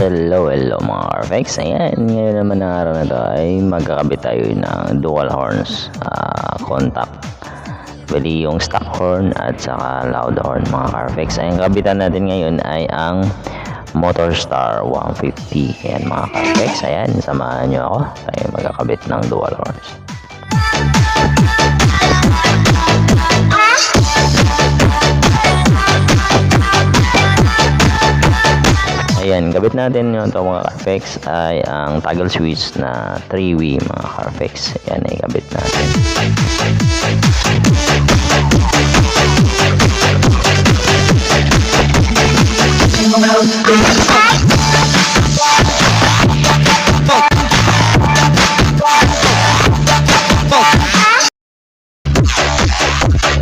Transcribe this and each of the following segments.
Hello mga RFIXM. Ayan, ngayon naman na araw na to ay magkakabit tayo ng dual horns contact. Bali yung stock horn at saka loud horn mga RFIXM. Ang kabitan natin ngayon ay ang Motorstar 150. Ayan mga RFIXM. Ayan, samahan nyo ako. Tayo magkakabit ng dual horns. Ayan, gabit natin yung ito mga RFIXM ay ang toggle switch na 3-way mga RFIXM. Ayan ay gabit natin.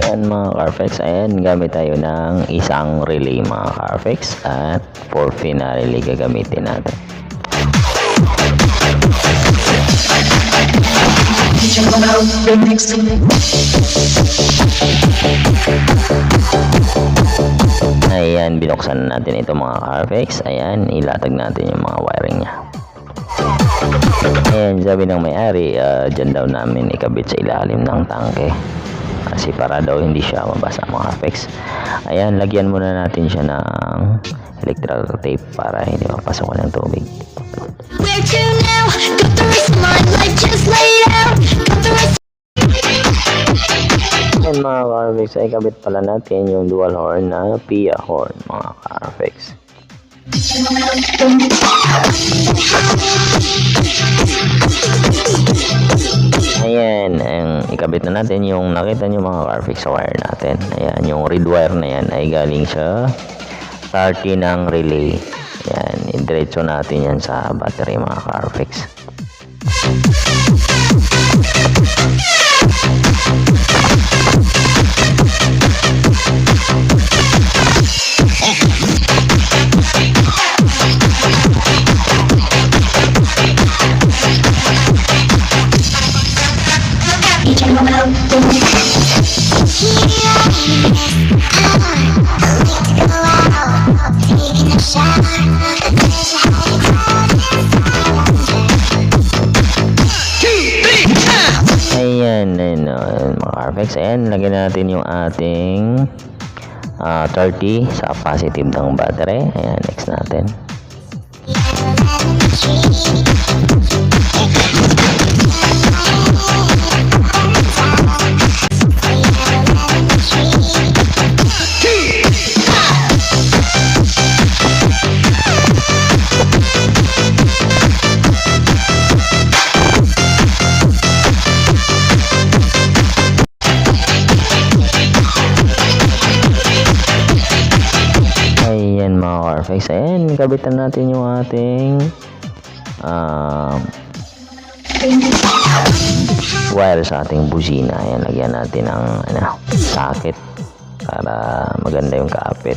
Ayan mga RFIXM, ayan gamit tayo ng isang relay mga RFIXM at 4-pin na relay gagamitin natin. Ayan, binuksan natin ito mga RFIXM. Ayan, ilatag natin yung mga wiring nya. Ayan, sabi ng may-ari, dyan daw namin ikabit sa ilalim ng tangke kasi para daw hindi siya mabasa mga RFIXM. Ayan, lagyan muna natin siya ng electrical tape para hindi mapasok ng tubig. Ayan mga RFIXM, ay kabit pala natin yung dual horn na PIA horn mga RFIXM. Ayan, ikabit na natin yung nakita nyo mga RFIXM sa wire natin. Ayan, yung red wire na yan ay galing sa 30 ng relay. Ayan, idiretso natin yan sa battery mga RFIXM. Ayan, mga RFIXM. Ayan, lagyan natin yung ating 30 sa positive ng battery. Ayan, next natin. Ayan mga RFIXM, ayan, kabitan natin yung ating wire sa ating busina. Ayan, lagyan natin ng socket para maganda yung kaapit.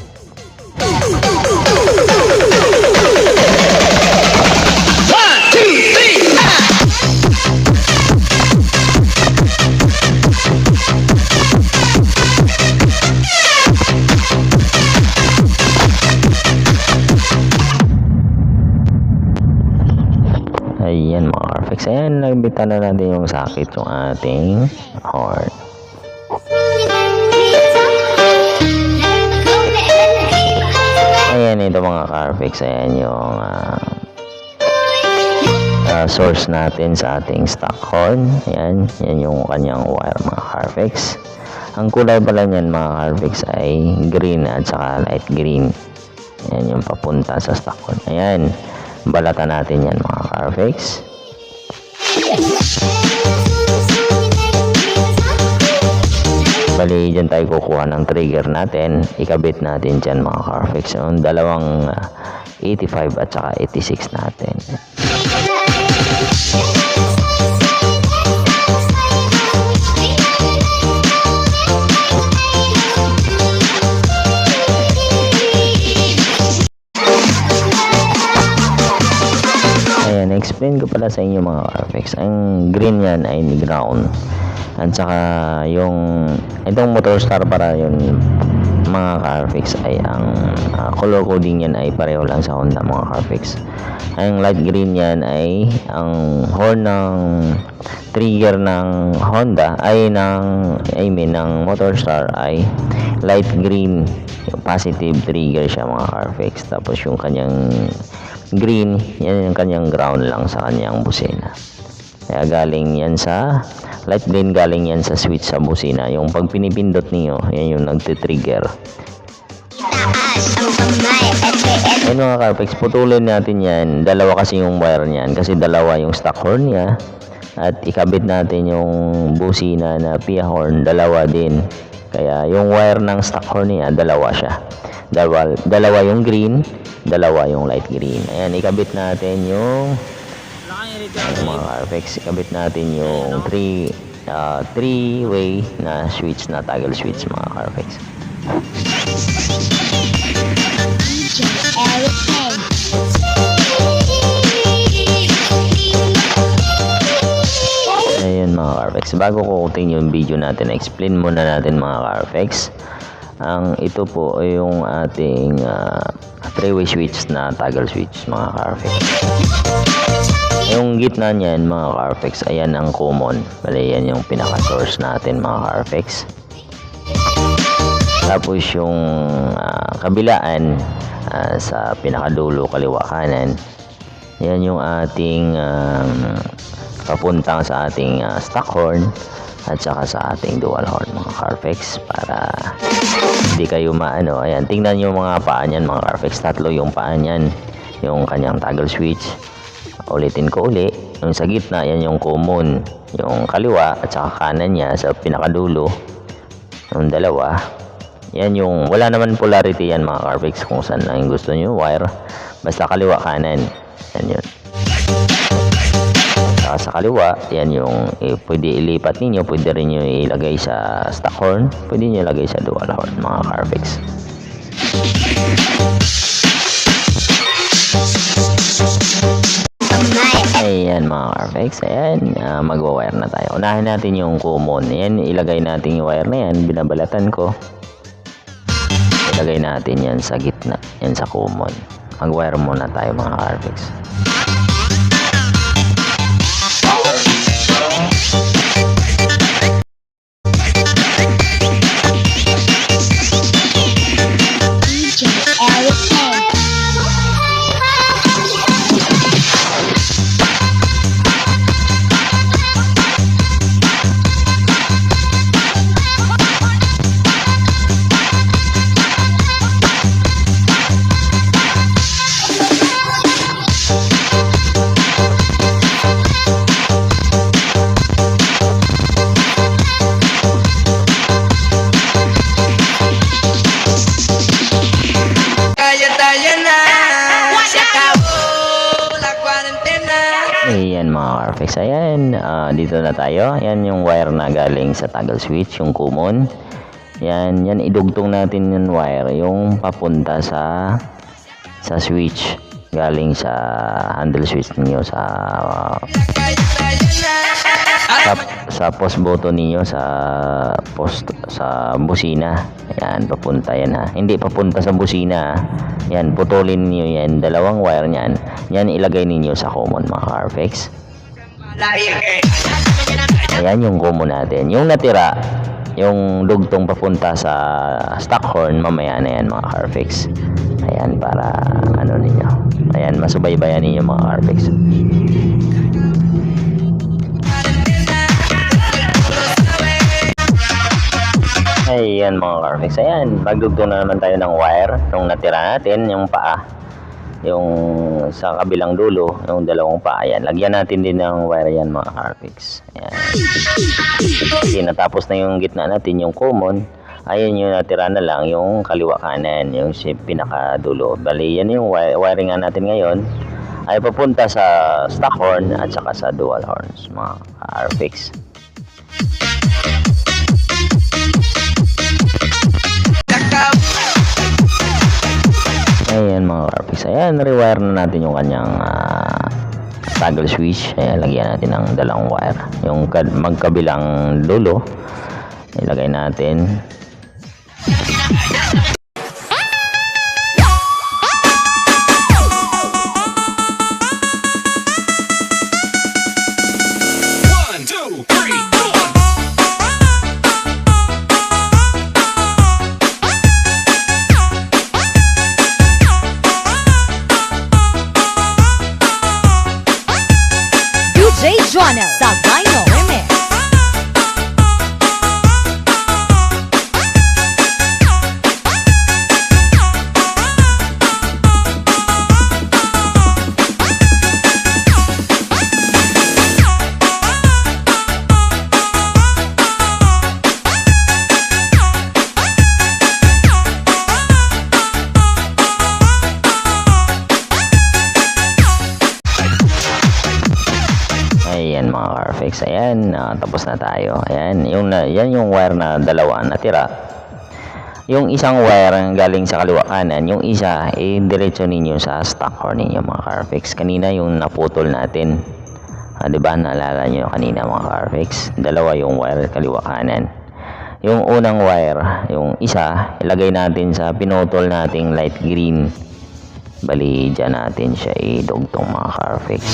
Ayan mga RFIXM, ayan, nagbitan na natin yung socket yung ating horn. Ayan, ito mga RFIXM, ayan yung source natin sa ating stock horn. Ayan, yan yung kanyang wire mga RFIXM. Ang kulay pala niyan mga RFIXM ay green at saka light green. Ayan yung papunta sa stock horn. Ayan, balatan natin yan mga RFIXM. Bali, dyan tayo kukuha ng trigger natin. Ikabit natin dyan mga RFIXM. Dalawang 85 at saka 86 natin. Explain ko pala sa inyo mga RFIXM. Ang green yan ay ground. At saka yung itong Motorstar para yun mga Carfix ay ang color coding yan ay pareho lang sa Honda mga Carfix. Ang light green yan ay ang horn ng trigger ng Honda ay ng Motorstar ay light green, yung positive trigger siya mga Carfix. Tapos yung kanyang green, yan yung kanyang ground lang sa kanyang busina. Kaya galing yan sa light green, galing yan sa switch sa busina. Yung pag pinipindot niyo, yan yung nagtitrigger. Ayun mga Carfix, putulin natin yan. Dalawa kasi yung wire niyan, kasi dalawa yung stock horn niya. At ikabit natin yung busina na PIA horn, dalawa din. Kaya yung wire ng stock horn niya, dalawa siya. Dalawa yung green, dalawa yung light green. Ayan, ikabit natin yung mga Carfix, ikabit natin yung 3-way na switch, na toggle switch mga Carfix. Ayun mga Carfix, bago ko continue yung video natin, explain muna natin mga Carfix. Ito po ay yung ating 3-way switch na toggle switch mga Carfix. Yung gitna niyan mga Carfix, ayan ang common. Bali yan yung pinaka source natin mga Carfix. Tapos yung kabilaan sa pinakadulo kaliwa kanan, yan yung ating papuntang sa ating stock horn at saka sa ating dual horn mga Carfix, para hindi kayo maano. Ayan, tingnan nyo mga paa niyan mga Carfix, tatlo yung paa niyan, yung kanyang toggle switch. Ulitin ko uli, yung sa gitna yan yung common, yung kaliwa at saka kanan niya sa pinakadulo, yung dalawa, yan yung wala naman polarity yan mga Carfix, kung saan lang yung gusto nyo wire, basta kaliwa kanan, yan yun. Sa kaliwa, yan yung pwede ilipat ninyo, pwede rin nyo ilagay sa stock horn, pwede nyo ilagay sa dual horn mga Carfix. Ayan mga Carfix, ayan, magwa-wire na tayo. Unahin natin yung common, ayan, ilagay natin yung wire na yan, binabalatan ko. Ilagay natin yan sa gitna, yan sa common. Mag-wire muna tayo mga Carfix. Ayan mga Carfix, ayan, dito na tayo. Ayan yung wire na galing sa toggle switch, yung common. Yan idugtong natin yung wire, yung papunta sa switch, galing sa handle switch niyo sa post button niyo sa busina. Ayan, papunta yan ha. Hindi papunta sa busina. Yan, putulin niyo yan, dalawang wire niyan. Yan ilagay niyo sa common mga Carfix. Ayan yung common natin. Yung natira, yung dugtong papunta sa stock horn, mamaya na yan mga Carfix. Ayan, para ano ninyo. Ayan, masubaybayan ninyo mga Carfix. Ayan mga Carfix, ayan, magdugtong na naman tayo ng wire. Yung natira natin, yung paa, yung sa kabilang dulo, yung dalawang paa, ayan, lagyan natin din ng wire yan mga Carfix. Ayan. Okay, natapos na yung gitna natin, yung common. Ayan yung natira na lang, yung kaliwa kanan, yung pinakadulo. Bali, yan yung wiring natin ngayon, ay papunta sa stock horn at saka sa dual horns mga Carfix. Ayan mga Carfix, ayan, rewire na natin yung kanyang toggle switch. Ayan, lagyan natin ng dalawang wire, yung magkabilang dulo ilagay natin. Sa Kayo Remix. Ayan mga RFIX, ayan, tapos na tayo. Ayan, yan yung wire na dalawa natira. Yung isang wire galing sa kaliwa kanan, yung isa diretso ninyo sa stock horn ninyo mga RFIX. Kanina yung naputol natin, diba naalala nyo kanina mga RFIX, dalawa yung wire kaliwa kanan. Yung unang wire, yung isa ilagay natin sa pinutol nating light green. Bali dyan natin siya idugtong mga RFIX.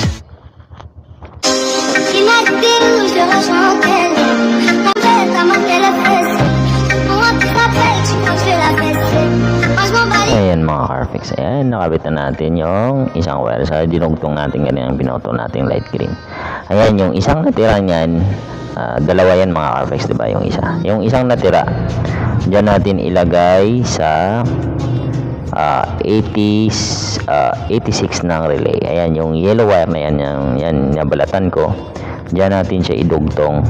Ayan mga RFIX, ayan, nakabit na natin yung isang wire sa dinugtong natin ganyan ang pinutol nating light green. Ayan yung isang natira niyan, dalawa yan mga RFIX, diba yung isa. Yung isang natira dyan natin ilagay sa 86 ng relay. Ayan yung yellow wire na yan, yan nabalatan ko. Diyan natin siya idugtong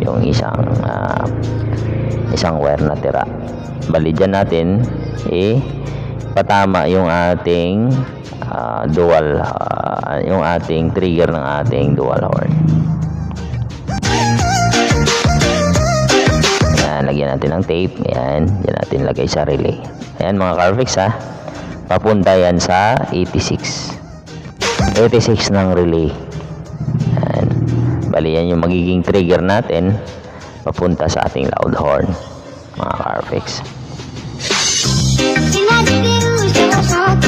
yung isang wire na tira. Bali dyan natin patama yung ating dual, yung ating trigger ng ating dual horn. Ayan, lagyan natin ng tape. Ayan, dyan natin lagay sa relay. Ayan mga RFIX papunta yan sa 86 ng relay. Ayan. Bali yan yung magiging trigger natin papunta sa ating loud horn mga RFIX.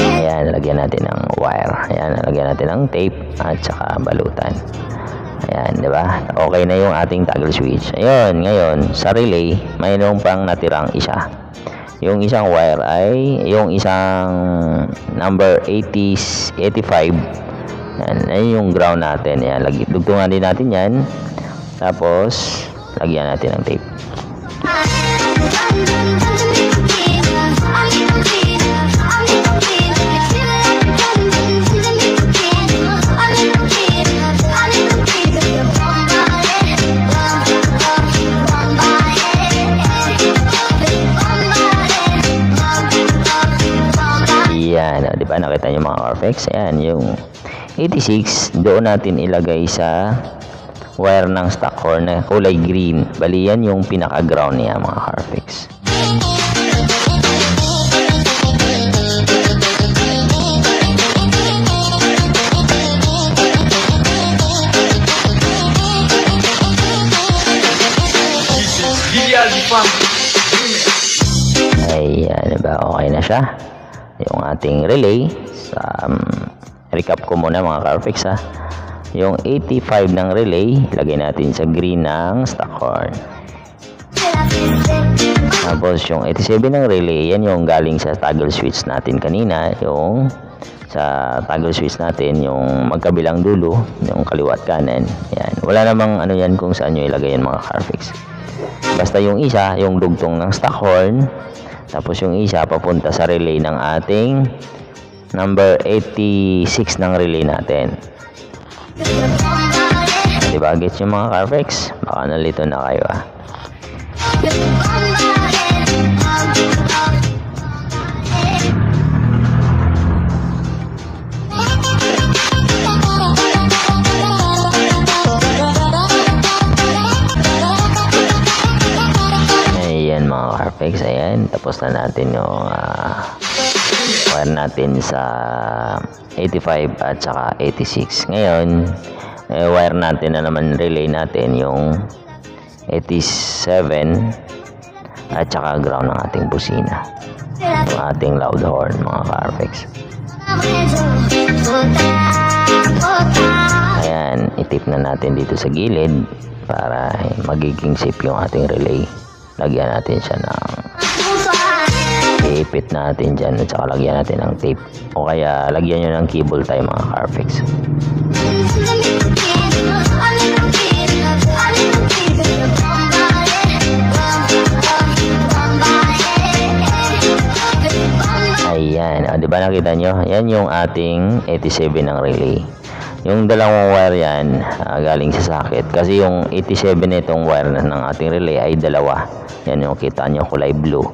Ayan, lagyan natin ng wire. Ayan, lagyan natin ng tape at saka balutan. Ayan, diba? Okay na yung ating toggle switch. Ayun, ngayon sa relay mayroon pang natirang isa. Yung isang wire ay yung isang number 85. Yan yung ground natin. Yan, dugtungan din natin yan. Tapos lagyan natin ng tape. Yan, di ba nakita niyo mga RFIX? Ayan, yung 86 doon natin ilagay sa wire ng stock horn na kulay green. Bali yan yung pinaka ground niya mga RFIX. Ayan, diba? Okay na siya yung ating relay. Recap ko muna mga RFIX yung 85 ng relay lagay natin sa green ng stock horn. Tapos yung 87 ng relay, yan yung galing sa toggle switch natin kanina. Yung sa toggle switch natin yung magkabilang dulo, yung kaliwa at kanan. Yan, wala namang ano yan kung saan nyo ilagay yan mga RFIX. Basta yung isa yung dugtong ng stock horn, tapos yung isa papunta sa relay ng ating number 86 ng relay natin. Diba gets yung mga RFIX? Baka nalito na kayo Ayan mga RFIX, ayan, tapos na natin yung wire natin sa 85 at saka 86. Ngayon wire natin na naman relay natin yung 87 at saka ground ng ating busina, yung ating loud horn mga ka-RFX. Ayan, itip na natin dito sa gilid para magiging safe yung ating relay. Lagyan natin siya ng iipit natin dyan at saka lagyan natin ng tape o kaya lagyan nyo ng cable tie mga ka-RFX. Ayan, di ba nakita nyo? Yan yung ating 87 ng relay. Yung dalawang wire yan, galing sa socket. Kasi yung 87 na itong wire ng ating relay ay dalawa. Yan yung kita nyo, kulay blue.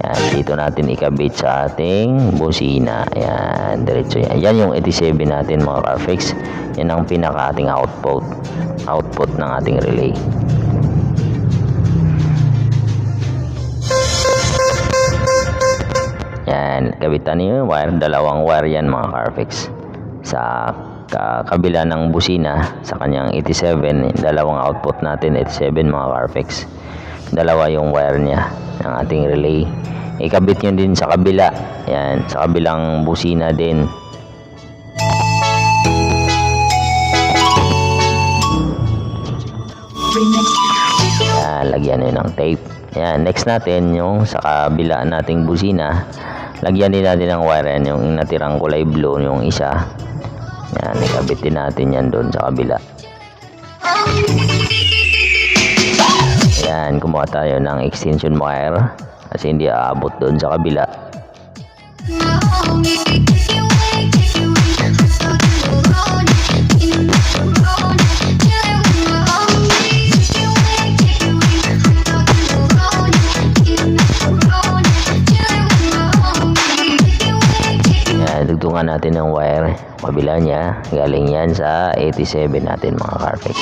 Yan, dito natin ikabit sa ating busina. Yan, diretso yan. Yan yung 87 natin mga ka-RFX. Yan ang pinaka ating output ng ating relay. Yan, kabitan niyo yung wire, dalawang wire yan mga ka-RFX. Sa kabila ng busina, sa kanyang 87, dalawang output natin, 87 mga ka-RFX. Dalawa yung wire niya ng ating relay. Ikabit nyo din sa kabila. Yan, sa kabilang busina din. Yan, lagyan nyo ng tape. Yan, next natin yung sa kabila nating busina. Lagyan din natin ng wire yan, yung natirang kulay blue, yung isa. Yan, ikabit din natin yan doon sa kabila. Yan, kumuha tayo ng extension wire kasi hindi aabot doon sa kabila. Dugtungan natin ng wire kabila niya, galing yan sa 87 natin mga ka-RFX.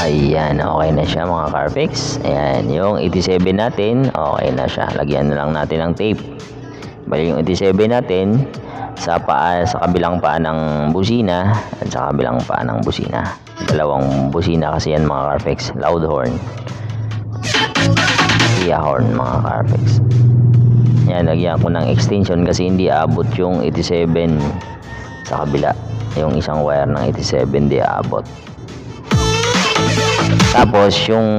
Ayan, okay na siya mga ka-RFX. Ayan, yung 87 natin, okay na siya. Lagyan na lang natin ng tape. Bali yung 87 natin sa kabilang paa ng busina at sa kabilang paa ng busina. Dalawang busina kasi yan mga ka-RFX. Loud horn. Iya horn mga ka-RFX. Ayan, lagyan ko ng extension kasi hindi abot yung 87 sa kabila. Yung isang wire ng 87 hindi abot. Tapos yung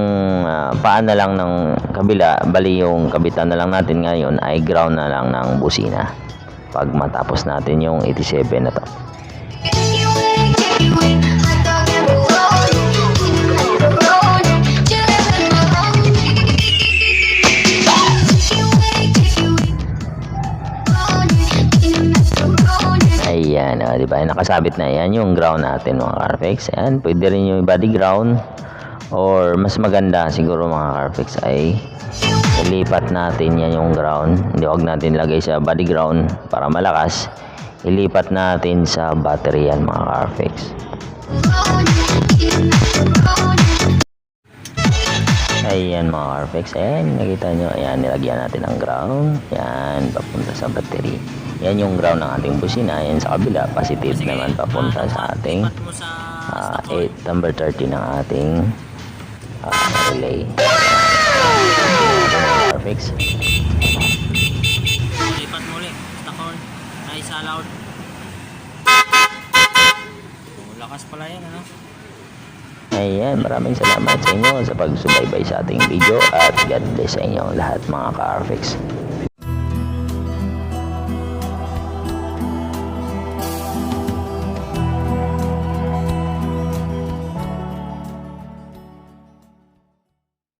paa na lang ng kabila, bali yung kabitan na lang natin ngayon ay ground na lang ng busina pag matapos natin yung 87 na to. Ayan, diba? Nakasabit na yan yung ground natin mga ka-RFX. Ayan, pwede rin yung body ground. Or mas maganda siguro mga ka-RFX ay ilipat natin yan yung ground. Hindi, huwag natin lagay sa body ground para malakas. Ilipat natin sa battery yan mga ka-RFX. Ayan mga ka-RFX. Ayan, nakita nyo. Ayan, nilagyan natin ang ground. Ayan, papunta sa battery. Yan yung ground ng ating busina. Ayan sa kabila, positive naman papunta sa ating number 30 ng ating relay. Perfect. Lipat muli. Stakon. Ay sa loud. Lakas pala yan, ano? Ayan, maraming salamat sa inyo sa pagsubaybay sa ating video at God bless sa inyo lahat mga ka-RFIX.